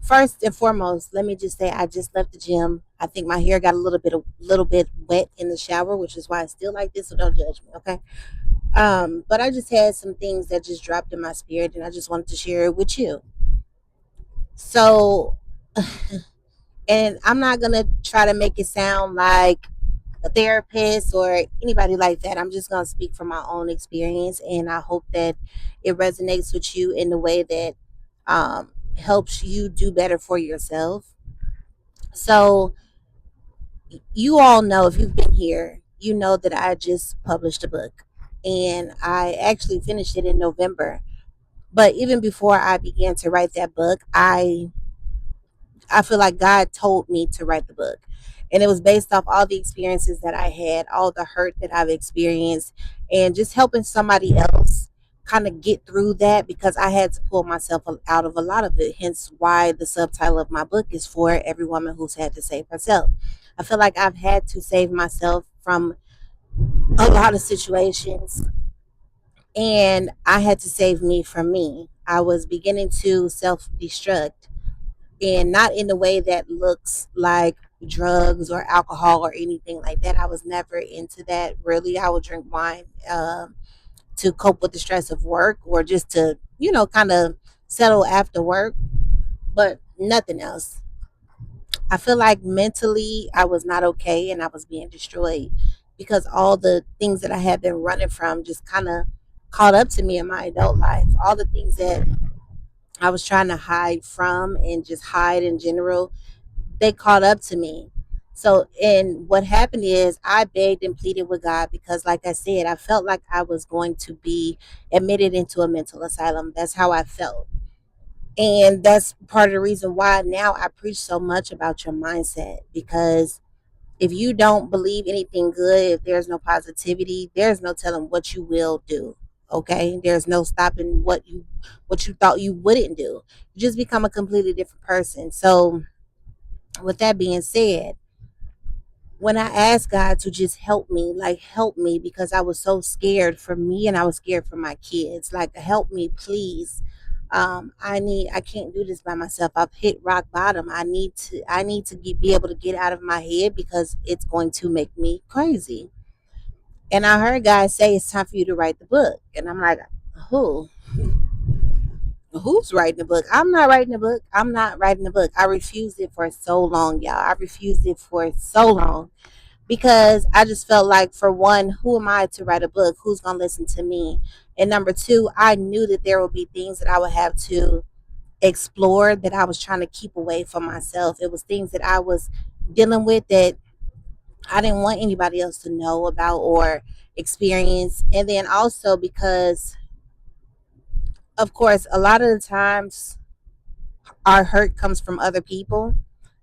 First and foremost, let me just say I just left the gym. I think my hair got a little bit wet in the shower, which is why it's still like this. So don't judge me, okay? But I just had some things that just dropped in my spirit, and I just wanted to share it with you. So, and I'm not gonna try to make it sound like a therapist or anybody like that. I'm just gonna speak from my own experience, and I hope that it resonates with you in the way that helps you do better for yourself. So, you all know, if you've been here, you know that I just published a book, and I actually finished it in November. But even before I began to write that book, I feel like God told me to write the book. And it was based off all the experiences that I had, all the hurt that I've experienced, and just helping somebody else kind of get through that, because I had to pull myself out of a lot of it. Hence why the subtitle of my book is For Every Woman Who's Had to Save Herself. I feel like I've had to save myself from a lot of situations, and I had to save me from me. I was beginning to self destruct, and not in the way that looks like drugs or alcohol or anything like that. I was never into that, really. I would drink wine to cope with the stress of work, or just to, kind of settle after work, but nothing else. I feel like mentally I was not okay, and I was being destroyed because all the things that I had been running from just kind of caught up to me in my adult life. All the things that I was trying to hide from and just hide in general, they caught up to me. So, and what happened is I begged and pleaded with God because, like I said, I felt like I was going to be admitted into a mental asylum. That's how I felt. And that's part of the reason why now I preach so much about your mindset, because if you don't believe anything good, if there's no positivity, there's no telling what you will do. Okay, there's no stopping what you thought you wouldn't do. You just become a completely different person. So, with that being said, when I asked God to just help me, like help me, because I was so scared for me and I was scared for my kids, like help me, please. I can't do this by myself. I've hit rock bottom. Be able to get out of my head because it's going to make me crazy. And I heard God say it's time for you to write the book. And I'm like, who? Who's writing the book? I'm not writing the book. I'm not writing the book. I refused it for so long, y'all. I refused it for so long because I just felt like, for one, who am I to write a book? Who's going to listen to me? And number two, I knew that there would be things that I would have to explore that I was trying to keep away from myself. It was things that I was dealing with that I didn't want anybody else to know about or experience. And then also because, of course, a lot of the times our hurt comes from other people.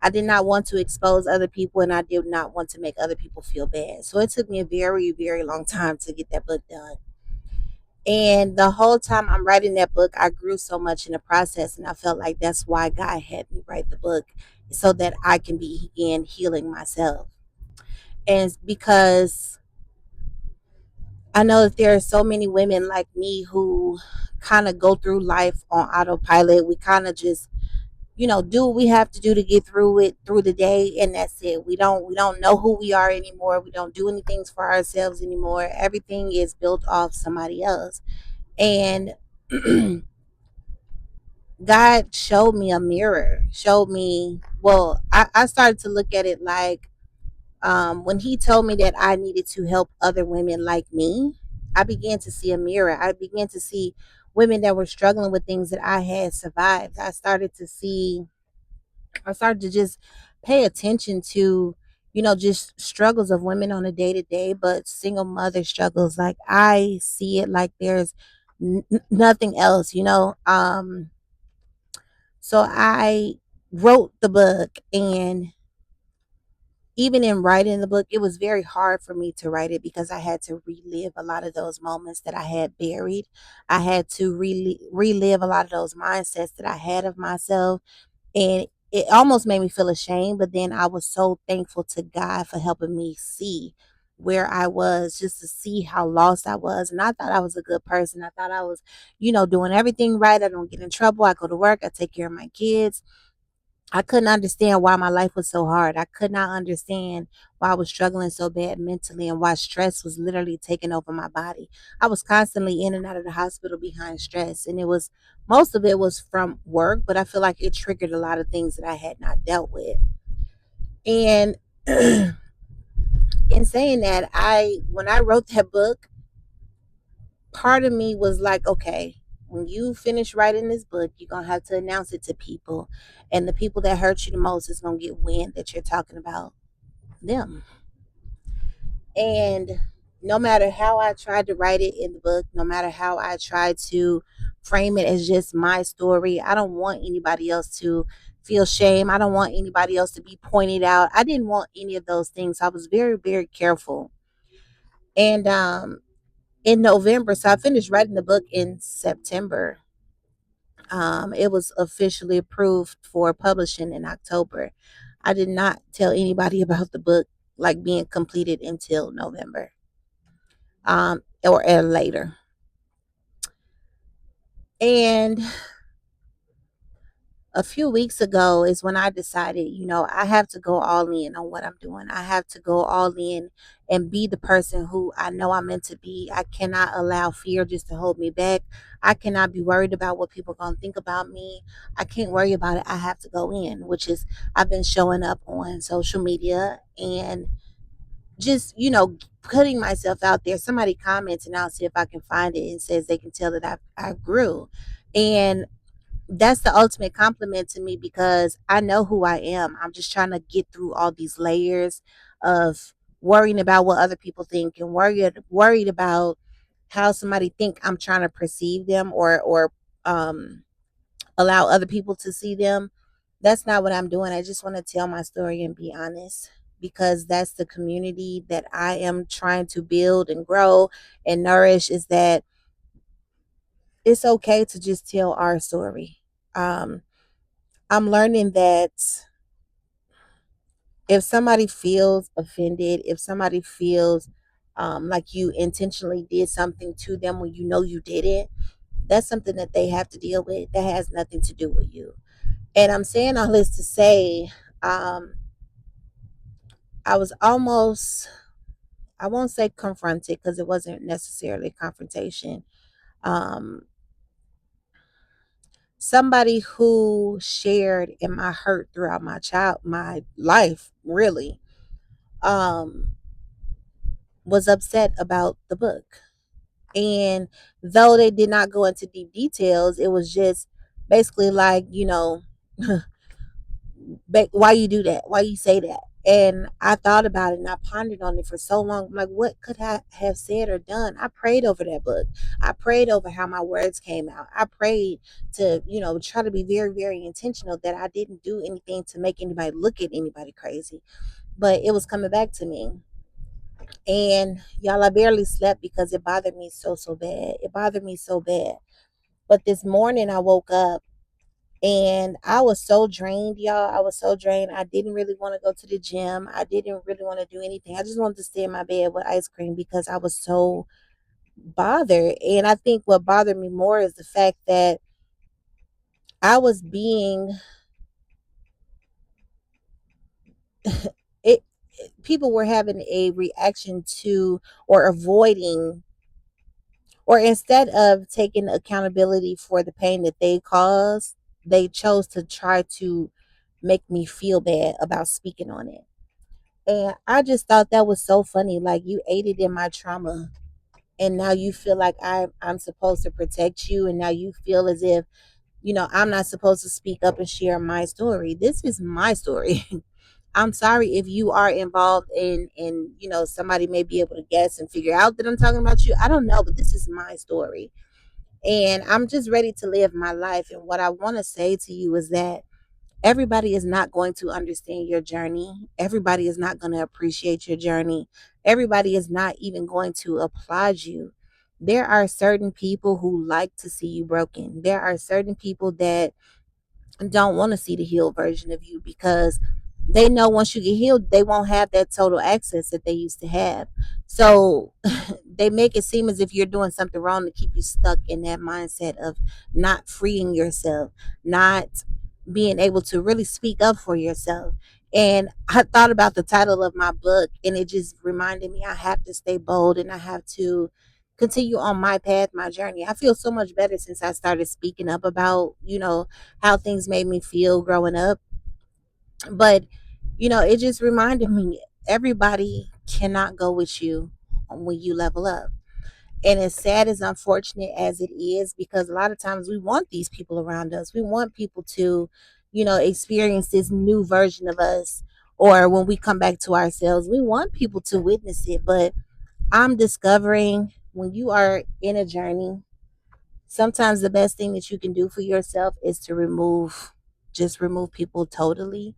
I did not want to expose other people, and I did not want to make other people feel bad. So it took me a very, very long time to get that book done. And the whole time I'm writing that book, I grew so much in the process, and I felt like that's why God had me write the book, so that I can begin healing myself. And because I know that there are so many women like me who kind of go through life on autopilot. We kind of just, do what we have to do to get through the day, and that's it. We don't know who we are anymore. We don't do anything for ourselves anymore. Everything is built off somebody else. And God showed me a mirror, showed me, well, I started to look at it like, when he told me that I needed to help other women like me, I began to see a mirror. I began to see women that were struggling with things that I had survived. I started to just pay attention to, just struggles of women on a day to day, but single mother struggles. Like, I see it like there's nothing else. So I wrote the book, and even in writing the book, it was very hard for me to write it because I had to relive a lot of those moments that I had buried. I had to relive a lot of those mindsets that I had of myself, and it almost made me feel ashamed. But then I was so thankful to God for helping me see where I was, just to see how lost I was. And I thought I was a good person. I thought I was, doing everything right. I don't get in trouble. I go to work. I take care of my kids. I couldn't understand why my life was so hard. I could not understand why I was struggling so bad mentally and why stress was literally taking over my body. I was constantly in and out of the hospital behind stress, and it was most of it was from work, but I feel like it triggered a lot of things that I had not dealt with. And in saying that, I when I wrote that book, part of me was like, okay, when you finish writing this book, you're gonna have to announce it to people, and the people that hurt you the most is gonna get wind that you're talking about them. And no matter how I tried to write it in the book, no matter how I tried to frame it as just my story, I don't want anybody else to feel shame. I don't want anybody else to be pointed out. I didn't want any of those things. I was very, very careful. And in November, so I finished writing the book in September. It was officially approved for publishing in October. I did not tell anybody about the book like being completed until November, or later. And a few weeks ago is when I decided, I have to go all in on what I'm doing. I have to go all in and be the person who I know I'm meant to be. I cannot allow fear just to hold me back. I cannot be worried about what people are going to think about me. I can't worry about it. I have to go in, which is I've been showing up on social media and just, putting myself out there. Somebody comments and I'll see if I can find it and says they can tell that I grew. And that's the ultimate compliment to me because I know who I am. I'm just trying to get through all these layers of worrying about what other people think and worried about how somebody think I'm trying to perceive them or um allow other people to see them. That's not what I'm doing. I just want to tell my story and be honest because that's the community that I am trying to build and grow and nourish, is that it's okay to just tell our story. Um I'm learning that if somebody feels offended, if somebody feels like you intentionally did something to them when you know you did it, that's something that they have to deal with. That has nothing to do with you. And I'm saying all this to say, um, I was almost, I won't say confronted because it wasn't necessarily a confrontation. Um, Somebody who shared in my hurt throughout my life, really. Um, was upset about the book. And though they did not go into deep details, it was just basically like, why you do that? Why you say that? And I thought about it and I pondered on it for so long. I'm like, what could I have said or done? I prayed over that book. I prayed over how my words came out. I prayed to, try to be very, very intentional that I didn't do anything to make anybody look at anybody crazy. But it was coming back to me. And y'all, I barely slept because it bothered me so, so bad. It bothered me so bad. But this morning I woke up and I was so drained, y'all. I was so drained. I didn't really want to go to the gym. I didn't really want to do anything. I just wanted to stay in my bed with ice cream because I was so bothered. And I think what bothered me more is the fact that I was being it people were having a reaction to or avoiding, or instead of taking accountability for the pain that they caused, they chose to try to make me feel bad about speaking on it. And I just thought that was so funny. Like, you aided in my trauma and now you feel like I'm supposed to protect you, and now you feel as if, I'm not supposed to speak up and share my story. This is my story. I'm sorry if you are involved in somebody may be able to guess and figure out that I'm talking about you. I don't know, but this is my story. And I'm just ready to live my life. And what I want to say to you is that everybody is not going to understand your journey. Everybody is not going to appreciate your journey. Everybody is not even going to applaud you. There are certain people who like to see you broken. There are certain people that don't want to see the healed version of you because they know once you get healed, they won't have that total access that they used to have. So they make it seem as if you're doing something wrong to keep you stuck in that mindset of not freeing yourself, not being able to really speak up for yourself. And I thought about the title of my book, and it just reminded me I have to stay bold and I have to continue on my path, my journey. I feel so much better since I started speaking up about, how things made me feel growing up. But, it just reminded me everybody cannot go with you when you level up. And as sad as unfortunate as it is, because a lot of times we want these people around us, we want people to, experience this new version of us. Or when we come back to ourselves, we want people to witness it. But I'm discovering when you are in a journey, sometimes the best thing that you can do for yourself is to just remove people totally.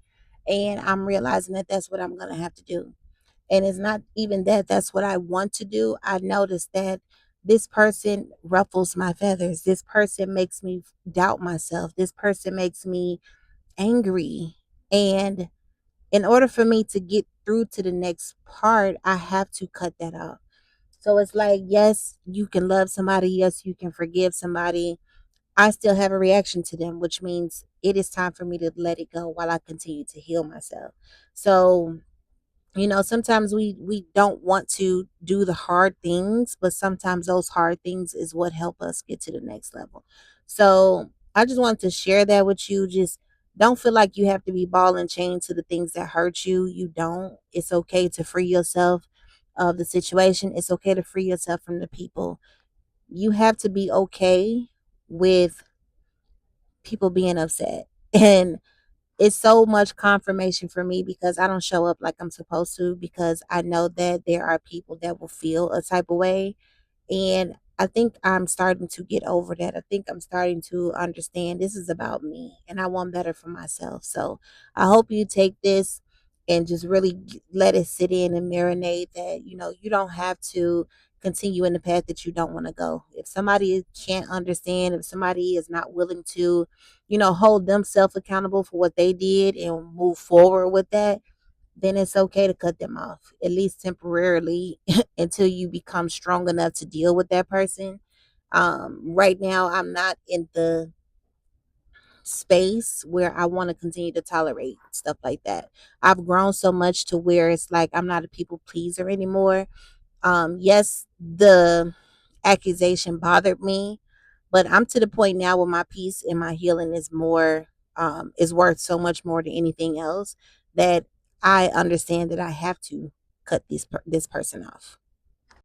And I'm realizing that that's what I'm going to have to do. And it's not even that that's what I want to do. I noticed that this person ruffles my feathers. This person makes me doubt myself. This person makes me angry. And in order for me to get through to the next part, I have to cut that off. So it's like, yes, you can love somebody. Yes, you can forgive somebody. I still have a reaction to them, which means it is time for me to let it go while I continue to heal myself. So sometimes we don't want to do the hard things, but sometimes those hard things is what help us get to the next level. So I just wanted to share that with you. Just don't feel like you have to be ball and chain to the things that hurt you. You don't. It's okay to free yourself of the situation. It's okay to free yourself from the people. You have to be okay with people being upset. And it's so much confirmation for me because I don't show up like I'm supposed to, because I know that there are people that will feel a type of way. And I think I'm starting to get over that. I think I'm starting to understand this is about me and I want better for myself. So I hope you take this and just really let it sit in and marinate that, you don't have to continue in the path that you don't want to go. If somebody can't understand, if somebody is not willing to, hold themselves accountable for what they did and move forward with that, then it's okay to cut them off, at least temporarily, until you become strong enough to deal with that person. Right now, I'm not in the space where I want to continue to tolerate stuff like that. I've grown so much to where it's like I'm not a people pleaser anymore. Yes, the accusation bothered me, but I'm to the point now where my peace and my healing is worth so much more than anything else, that I understand that I have to cut this person off.